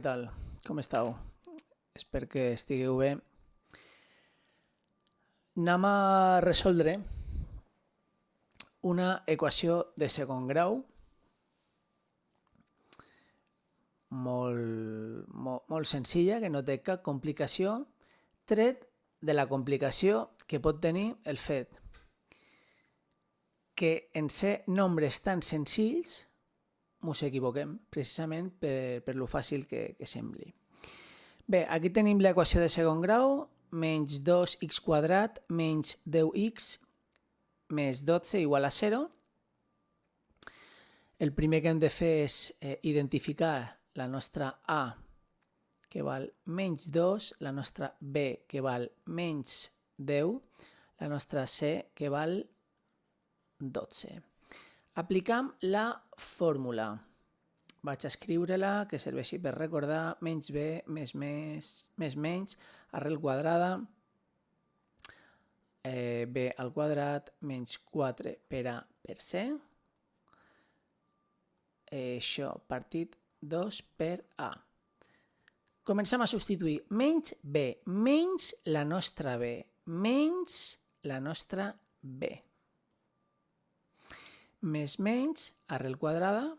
tal? Com estàu? Espero que estigueu bé. Anem a resoldre una equació de segon grau molt senzilla, que no té cap complicació, tret de la complicació que pot tenir el fet que en ser nombres tan senzills ens equivoquem, precisament per lo fàcil que sembli. Bé, aquí tenim l'equació de segon grau, menys 2x quadrat menys 10x més 12 igual a 0. El primer que hem de fer és identificar la nostra a, que val menys 2, la nostra b, que val menys 10, la nostra c, que val 12. Aplicam la fórmula. Vaig a escriure-la, que serveixi per recordar menys b més menys, arrel quadrada, b al quadrat menys 4 per a per c, això partit 2 per a. Comencem a substituir menys b, menys la nostra b, menys la nostra b. Més, arrel quadrada,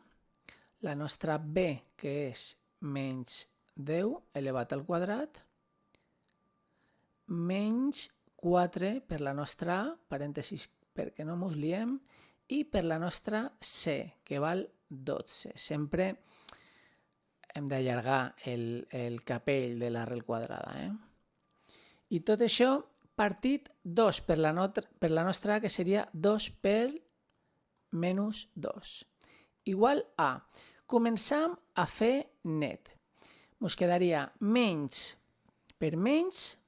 la nostra b, que és menys 10 elevat al quadrat, menys 4 per la nostra a, parèntesis perquè no mos liem, i per la nostra c, que val 12. Sempre hem d'allargar el capell de l'arrel quadrada. I tot això partit 2 per la nostra a, que seria 2 per menys 2. Igual a. Començam a fer net. Ens quedaria menys per menys,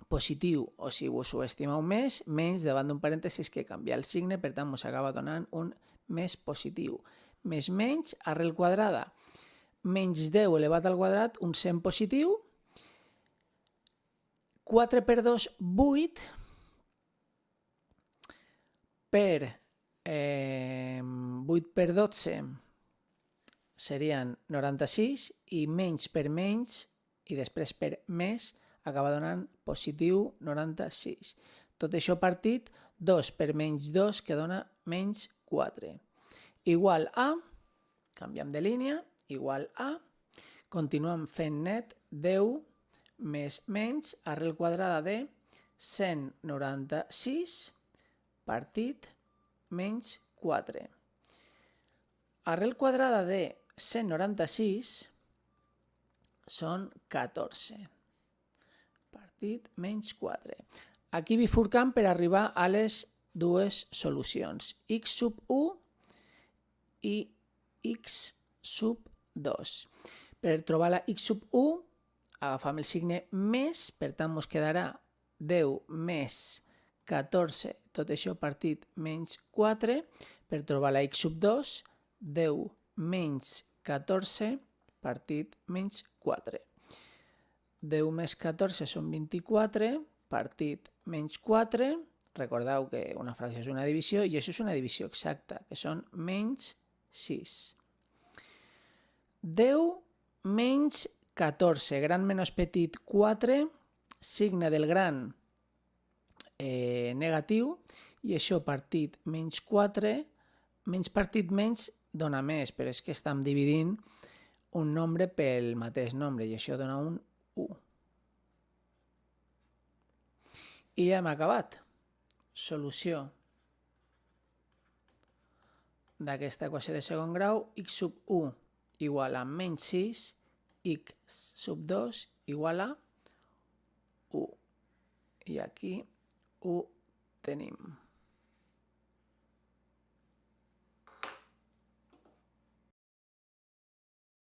positiu, o si us ho estimeu més, menys davant d'un parèntesis que canvia el signe, per tant ens acaba donant un més positiu. Més menys, arrel quadrada, menys 10 elevat al quadrat, un 100 positiu, 4 per 2, 8, per 8 per 12 serien 96, i menys per menys, i després per més, acaba donant positiu 96. Tot això partit 2 per menys 2, que dona menys 4. Igual a, canviem de línia, igual a, continuem fent net, 10 més menys, arrel quadrada de 196 partit menys 4. Arrel quadrada de 196 són 14. Partit menys 4. Aquí bifurcam per arribar a les dues solucions, x sub 1 i x sub 2. Per trobar la x sub 1 agafam el signe més, per tant ens quedarà 10 més 14, tot això partit menys 4. Per trobar la x sub 2, 10 menys 14 partit menys 4. 10 més 14 són 24, partit menys 4. Recordeu que una fracció és una divisió, i això és una divisió exacta, que són menys 6. 10 menys 14, gran menys petit 4, signe del gran negatiu, i això partit menys 4, menys partit menys dona més, però és que estem dividint un nombre pel mateix nombre, i això dona un 1. I ja hem acabat. Solució d'aquesta equació de segon grau, x sub 1 igual a menys 6, x sub 2 igual a 1. I aquí ho tenim.